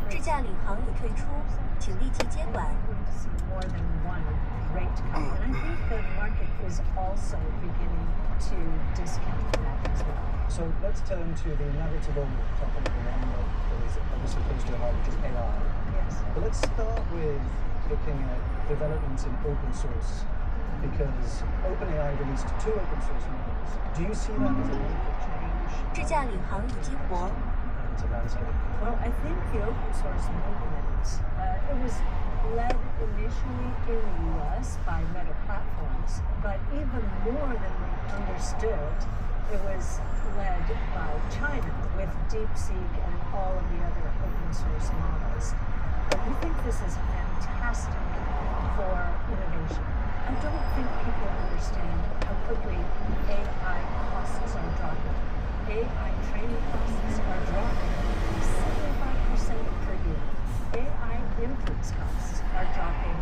智驾领航已退出，请立即接管。And I think the market is also beginning to discount that as well. So let's turn to the inevitable topic, the one that is obviously close to your heart, which is AI. Yes. But let's start with looking at developments in open source, because OpenAI released 2 open source models. Do you see that as a major change 智驾领航已激活。 to landscape? Well, I think the open source movement, it was led initially in the US by Meta Platforms, but even more than we understood, it was led by China with DeepSeek and all of the other open source models. But we think this is fantastic for innovation. I don't think people understand how quickly AI costs are dropping. AI training costs are dropping 75% per year. AI inference costs are dropping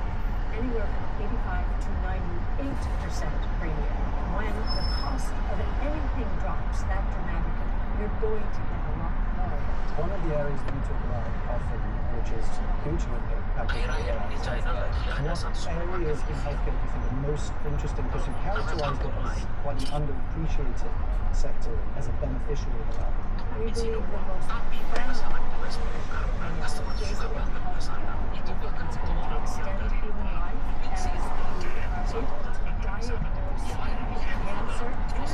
anywhere from 85 to 98% per year. When the cost of anything drops that dramatically, you're going to get a lot more of it. One of the areas that we talk about often, which is hugely impacted by AI, what areas in healthcare do you think are most interesting? Because you characterized it as quite an underappreciated sector as a beneficiary of AI. We believe the most profound is in healthcare. We think it's going to extend human life as we are able to diagnose cancer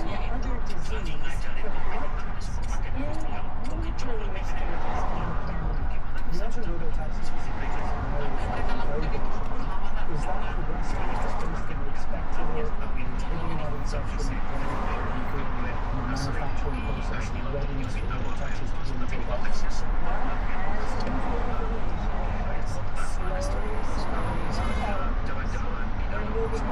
and other disease from blood tests in much earlier stages of the pandemic. You mentioned robotaxis, which is very good. Is that progressing at the pace that you expected it? Thinking about inception, the manufacturing process and readiness for robotaxis to really take off? As usual, slowly, we're moving into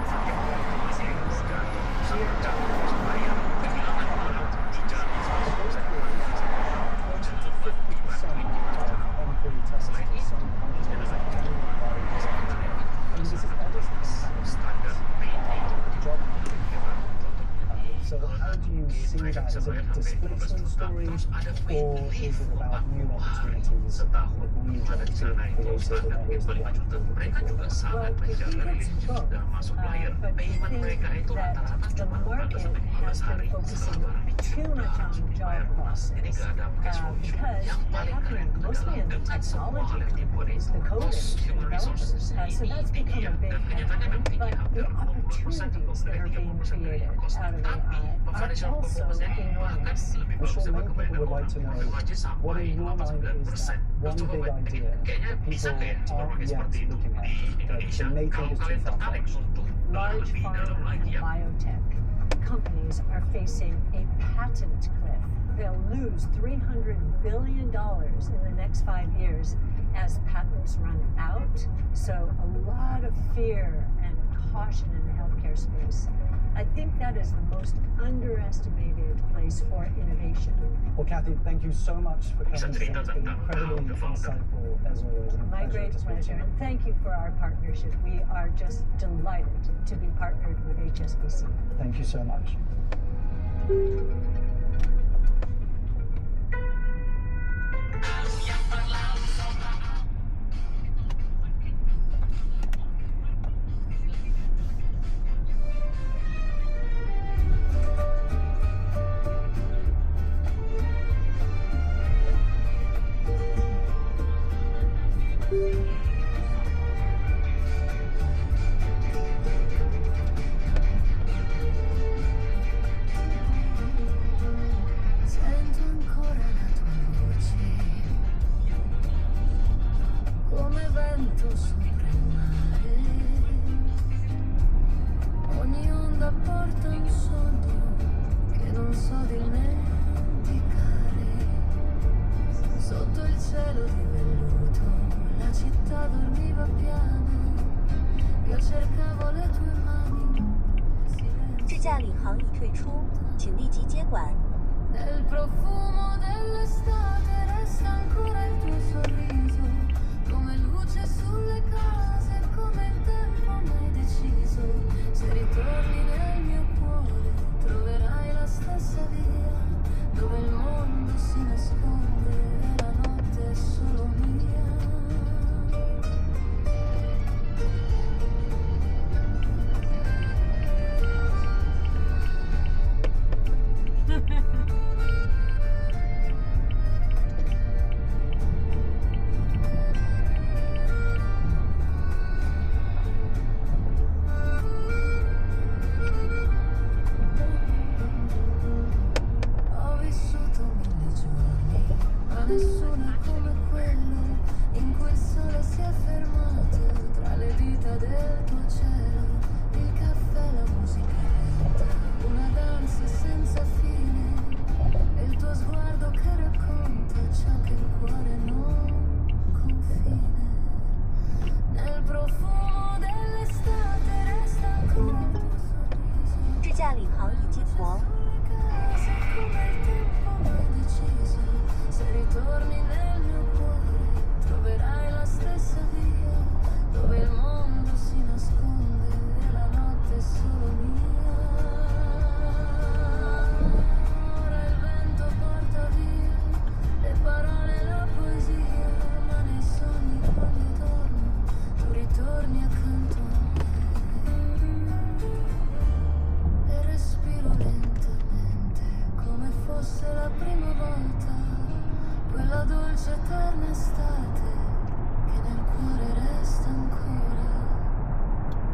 So how do you see that as a displacement story, or is it about new opportunities that new jobs being created in areas that we actually didn't before? Well, we think it's both, but we think that the market has been focusing too much on job losses because they're happening mostly in the technology companies, the coders, the developers. So that's become a big headline, but the opportunities that are being created out of AI are also enormous. I'm sure many people would like to know what in your mind is that one big idea that people aren't yet looking at, that they may think is too far-fetched. Large pharma and biotech companies are facing a patent cliff. They'll lose $300 billion in the next 5 years as patents run out. So a lot of fear and caution in the healthcare space. I think that is the most underestimated place for innovation. Well, Kathy, thank you so much for coming today. It's been incredibly insightful as always. My great pleasure, and thank you for our partnership. We are just delighted to be partnered with HSBC. Thank you so much. Sento ancora la tua voce, come vento sopra il mare. Ogni onda porta un sogno che non so dimenticare. Sotto il cielo di velluto la città dormiva piano. Io cercavo le tue mani. 智驾领航已退出，请立即接管。 Nel profumo dell'estate resta ancora il tuo sorriso, come luce sulle case, come il tempo mai deciso. Se ritorni nel mio cuore troverai la stessa via, dove il mondo si nasconde e la cielo, il caffè, la musica lenta, una danza senza fine, e il tuo sguardo che racconta ciò che il cuore non confina. Nel profumo dell'estate resta ancora il tuo sorriso. 智驾领航已激活， Se come il tempo mai deciso, se ritorni nel mio cuore, troverai la stessa via, dove il mondo si nasconde e la notte è solo mia. Ora il vento porta via le parole e la poesia, ma nei sogni quando dormo tu ritorni accanto a me. E respiro lentamente come fosse la prima volta, quella dolce eterna estate che nel cuore resta ancora.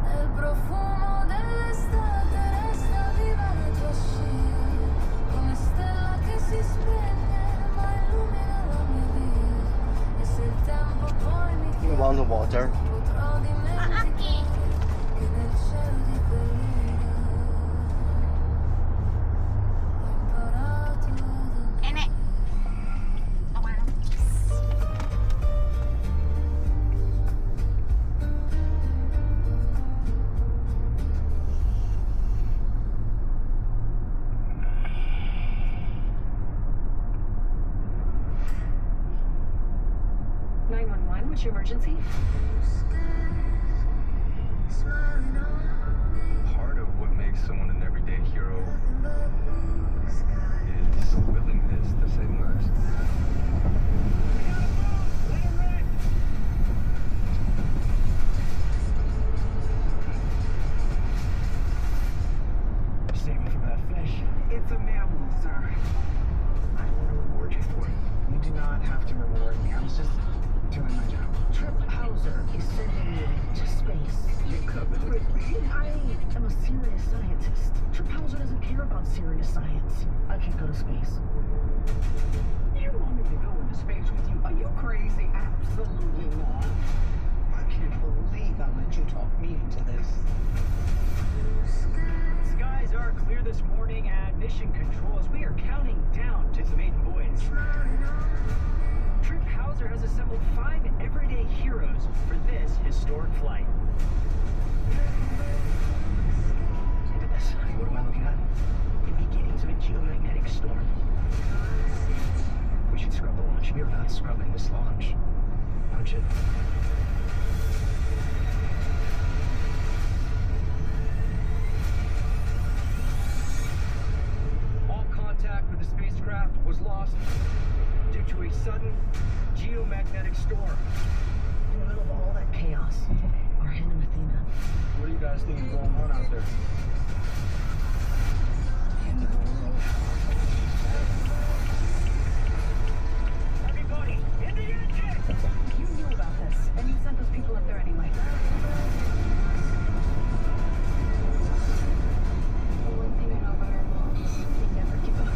Nel profumo dell'estate resta viva la tua scia, come stella che si spegne ma illumina la mia via. E se il tempo poi mi chiede, potrò dimenticare che nel cielo di quell'ira ho imparato ad amare. 911, what's your emergency? Smiling on me, Part of what makes someone an everyday hero nothing but blue sky. is willingness to say less. Save me from that fish. It's a mammal, sir. I want to reward you for it. You do not have to reward me. I was just doing my job. Trip Hauser is sending you to space. You're covered. I am a serious scientist. Trip Hauser doesn't care about serious science. I can go to space. You want me to go into space with you? Are you crazy? Absolutely not. I can't believe I let you talk me into this. Skies are clear this morning at Mission Control as we are counting down to the maiden voyage. Trip Hauser has assembled 5 everyday heroes for this historic flight. Look at this. What am I looking at? The beginnings of a geomagnetic storm. We should scrub the launch. We're not scrubbing this launch. Don't you? All contact with the spacecraft was lost due to a sudden geomagnetic storm. In the middle of all that chaos, our Hannah and Athena. What do you guys think is going on out there? Everybody, in the engine! You knew about this, and you sent those people up there anyway. The one thing I know about our moms, they never give up.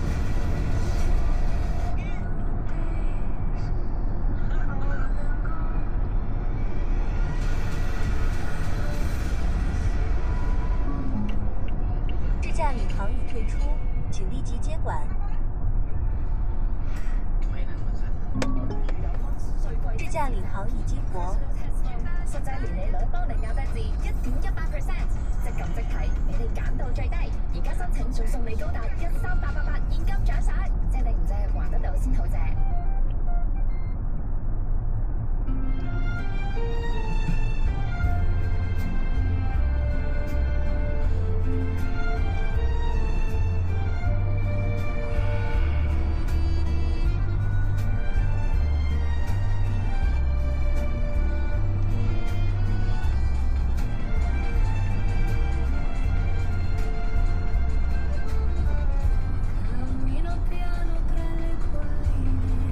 Cammino piano tra le colline,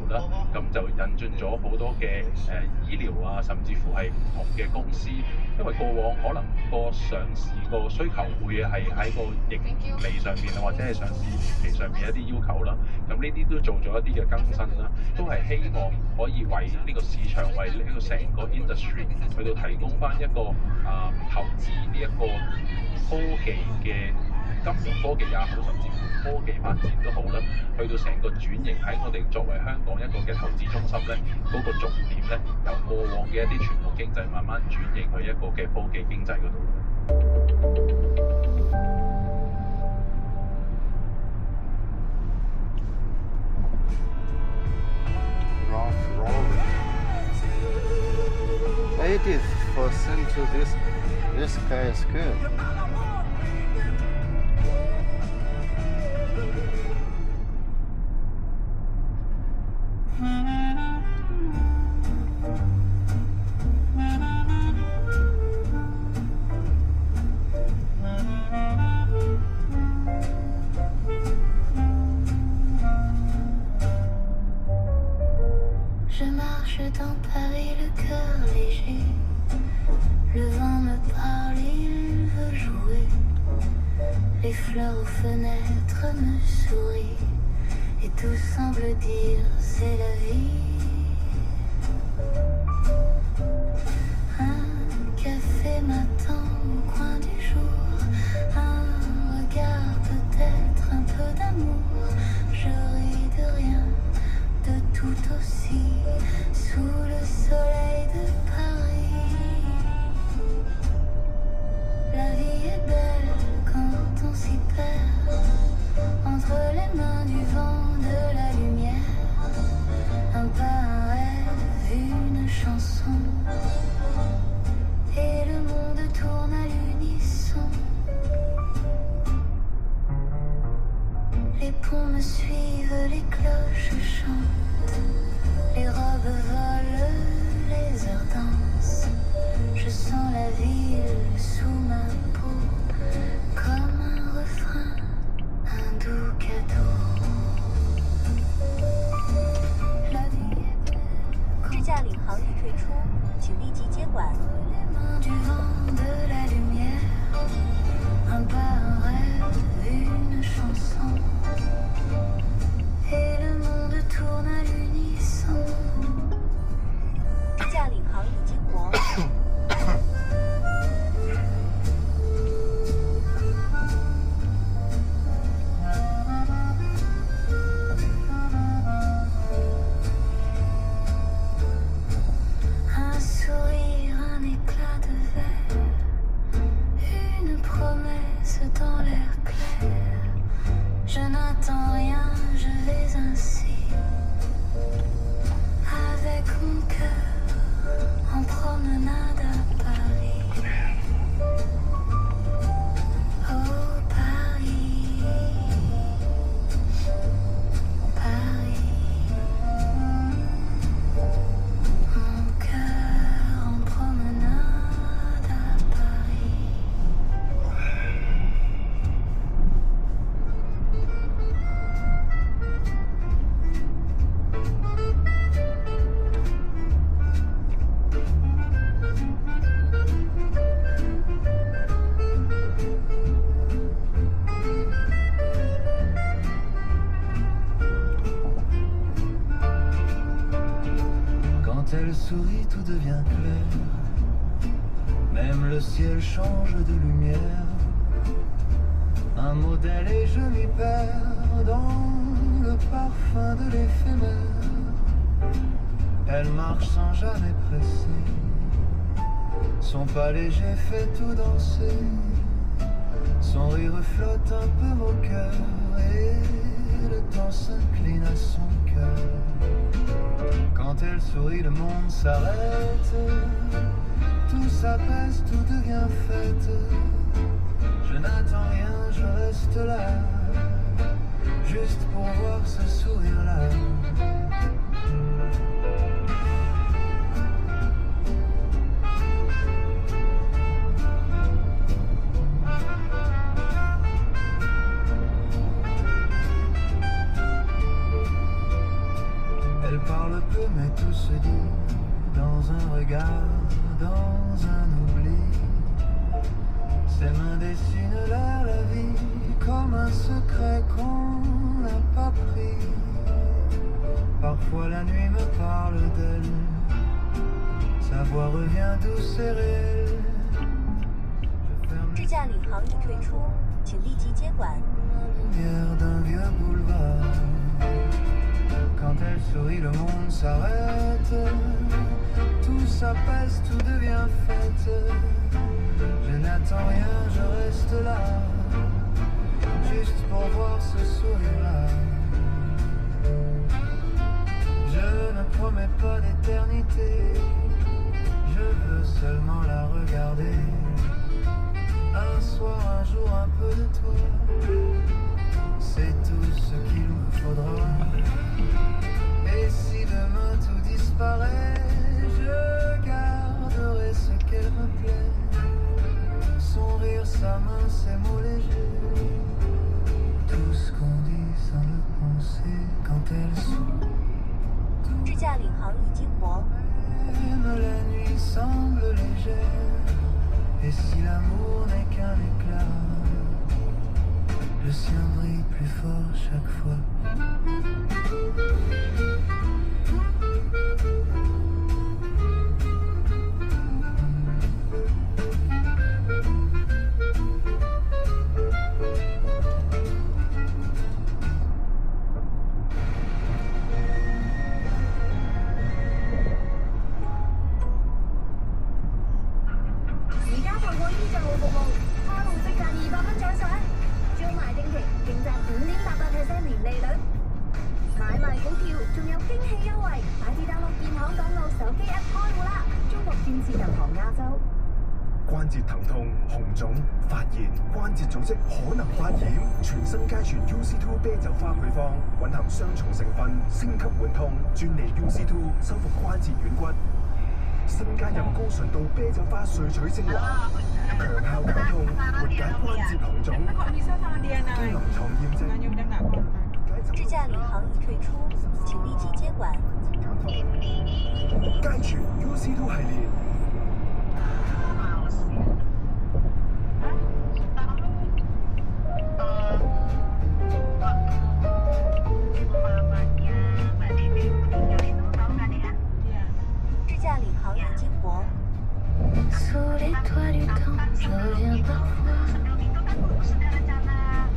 啦，咁就引進咗好多嘅醫療啊，甚至乎係唔同嘅公司，因為過往可能個上市個需求會係喺個盈利上面啊，或者係上市年期上面一啲要求啦，咁呢啲都做咗一啲嘅更新啦，都係希望可以為呢個市場，為呢個成個 industry 去到提供翻一個投資呢一個科技嘅金融科技也好，甚至乎科技發展都好啦，去到成個轉型喺我哋作為香港一個嘅投資中心咧，嗰個重點咧，由過往嘅一啲傳統經濟慢慢轉型去一個嘅科技經濟嗰度。Rough rolling. 80% to this guy is good. Je marche dans Paris, le cœur léger. Le vent me parle, il veut jouer. Les fleurs aux fenêtres me sourient. Et tout semble dire c'est la vie. Un café m'attend au coin du jour. Un regard, peut-être un peu d'amour. Je ris de rien, de tout aussi. Sous le soleil de Paris. La vie est belle quand on s'y perd. Entre les mains du vent, de la lumière. Un pas, un rêve, une chanson. Et le monde tourne à l'unisson. Les ponts me suivent, les cloches chantent. Les robes volent, les heures dansent. Je sens la ville sous ma peau. Comme un refrain, un doux cadeau. La vie est belle. 支架领航已退出，请立即接管。 Les mains du vent, de la lumière. Un pas, un rêve, une chanson. Et le monde tourne à l'unisson. 支架领航已激活。 Un sourire, un éclat de verre. Une promesse dans l'air clair. Je n'attends rien, je vais ainsi. Avec mon cœur en promenade à Paris. Oh Paris, Paris. Mon cœur en promenade à Paris. Quand elle sourit, tout devient clair. Même le ciel change de lumière. Un mot d'elle et je m'y perds dans le parfum de l'éphémère. Elle marche sans jamais presser. Son pas léger fait tout danser. Son rire flotte un peu moqueur. Et le temps s'incline à son cœur. Quand elle sourit, le monde s'arrête. Tout s'apaise, tout devient fête. Je n'attends rien, je reste là. Juste pour voir ce sourire-là. Elle parle peu, mais tout se dit dans un regard, dans un oubli. Ses mains dessinent l'air, la vie, comme un secret qu'on n'a pas pris. Parfois la nuit me parle d'elle, sa voix revient douce et réelle. 智驾领航已退出，请立即接管。 Lumière d'un vieux boulevard. Quand elle sourit, le monde s'arrête. Tout s'apaise, tout devient fête. Je n'attends rien, je reste là, juste pour voir ce sourire-là. Je ne promets pas d'éternité, je veux seulement la regarder. Un soir, un jour, un peu de toi, c'est tout ce qu'il me faudra. Et si demain tout disparaît, je garderai ce qu'elle me plaît. Son rire, sa main, ses mots légers, tout ce qu'on dit sans le penser quand elle sourit. 智驾领航已激活。 Même la nuit semble légère, et si l'amour n'est qu'un éclat, le sien brille plus fort chaque fois.關節疼痛、紅腫、發炎、關節組織可能發炎，全新佳傳 UC2 啤酒花配方，蘊含雙重成分，升級緩痛，專利 UC2 修復關節軟骨。新加入高純度啤酒花萃取精華，強效減痛，緩解關節紅腫。經臨床驗證。 智驾領航已退出，請立即接管。佳傳 UC2 系列。 Sous les toits du temps, je reviens parfois.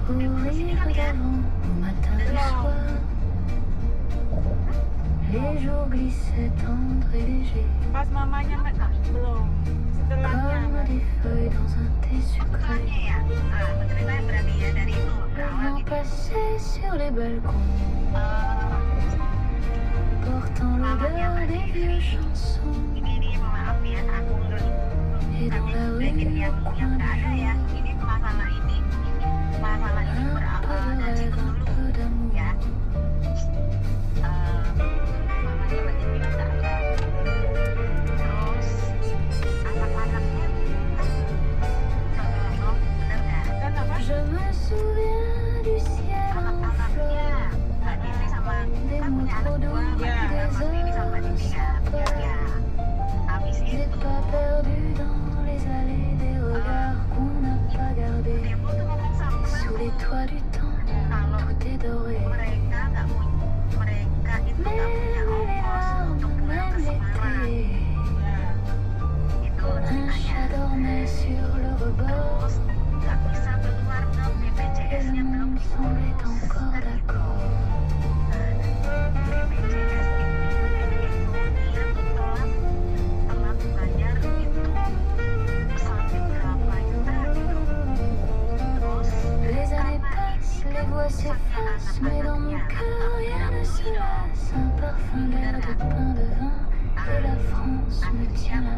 Au rire d'avant, au matin du soir. Les jours glissaient tendres et légers. Comme des feuilles dans un thé sucré. Le vent passait sur les balcons, portant l'odeur des vieux chansons. Et dans la rue, au coin du jour, un peu de rêve, un peu d'amour. Je me souviens du ciel en fleurs, des mots trop doux, des heures sympas, des pas perdus dans les allées, des regards qu'on n'a pas gardés. Sous les toits du temps, tout est doré. Même les larmes, même l'été. Un chat dormait sur le rebord. Et le monde semblait encore d'accord. Les années passent, les voix s'effacent, mais dans mon cœur rien ne se lasse. Un parfum d'air, de pain, de vin, et la France me tient la main.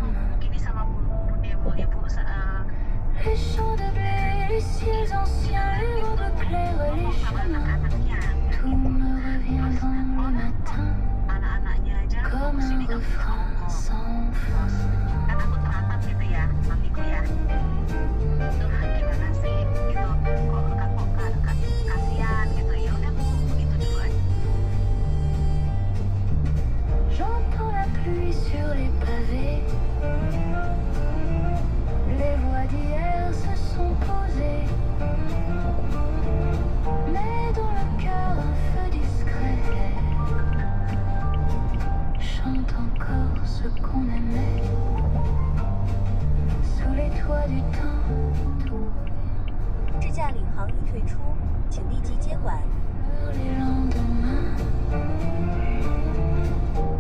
Les champs de blé, les ciels anciens, les vents de clair, les chemins. Tout me revient dans le matin, comme un refrain sans fin. pavés. Les voix d'hier se sont posées, mais dans le cœur un feu discret chante encore ce qu'on aimait sous les toits du temps. 智驾领航已退出，请立即接管。 Les lendemains,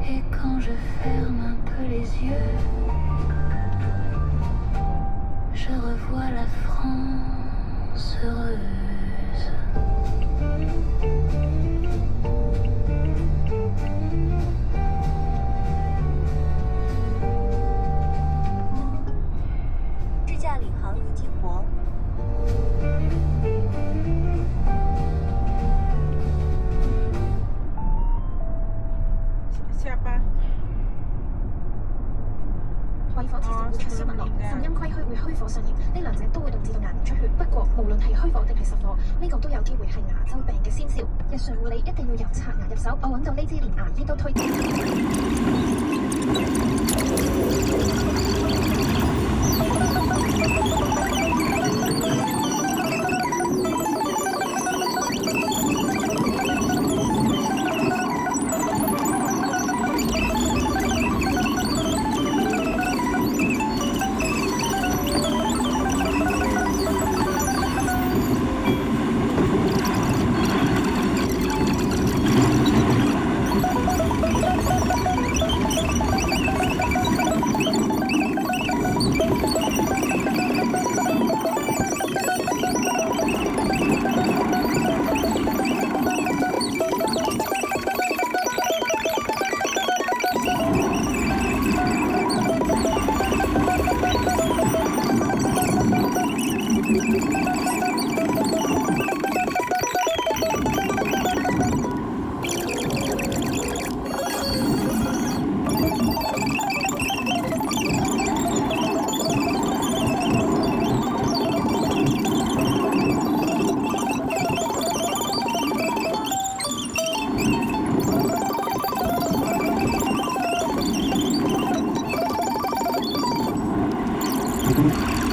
et quand je ferme un peu les yeux, je revois la France heureuse. “智驾领航”已激活。下班。 為火車就會出燒物落，甚因虧虛會虛火上炎，呢兩者都會導致到牙齦出血。不過無論係虛火定係實火，呢個都有機會係牙周病嘅先兆。日常護理一定要由刷牙入手。我揾到呢支連牙醫都推薦。 Thank you.